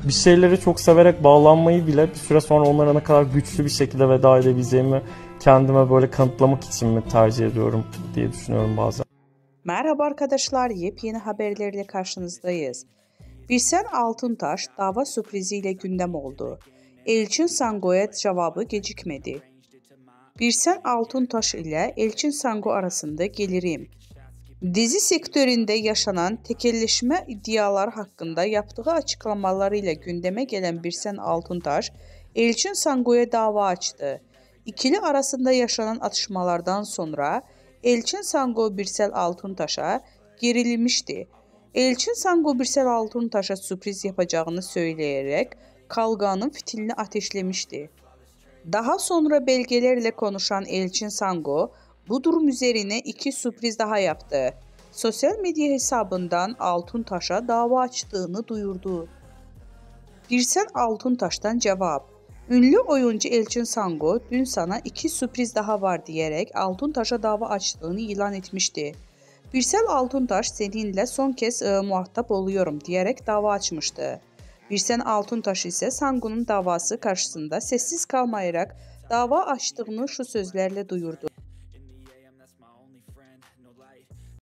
Bir şeylere çok severek bağlanmayı bile bir süre sonra onlara ne kadar güçlü bir şekilde veda edebileceğimi kendime böyle kanıtlamak için mi tercih ediyorum diye düşünüyorum bazen. Merhaba arkadaşlar, yepyeni haberlerle karşınızdayız. Birsen Altuntaş dava sürpriziyle gündem oldu. Elçin Sango'ya cevabı gecikmedi. Birsen Altuntaş ile Elçin Sango arasında gelirim. Dizi sektöründe yaşanan tekelleşme iddiaları hakkında yaptığı açıklamalarıyla gündeme gelen Birsen Altuntaş, Elçin Sango'ya dava açtı. İkili arasında yaşanan atışmalardan sonra Elçin Sango Birsel Altuntaş'a gerilmişti. Elçin Sango Birsel Altuntaş'a sürpriz yapacağını söyleyerek kavganın fitilini ateşlemişti. Daha sonra belgelerle konuşan Elçin Sango, bu durum üzerine iki sürpriz daha yaptı. Sosyal medya hesabından Altuntaş'a dava açtığını duyurdu. Birsen Altuntaş'tan cevap. Ünlü oyuncu Elçin Sango dün sana iki sürpriz daha var diyerek Altuntaş'a dava açtığını ilan etmişti. Birsel Altuntaş seninle son kez muhatap oluyorum diyerek dava açmıştı. Birsen Altuntaş ise Sango'nun davası karşısında sessiz kalmayarak dava açtığını şu sözlerle duyurdu.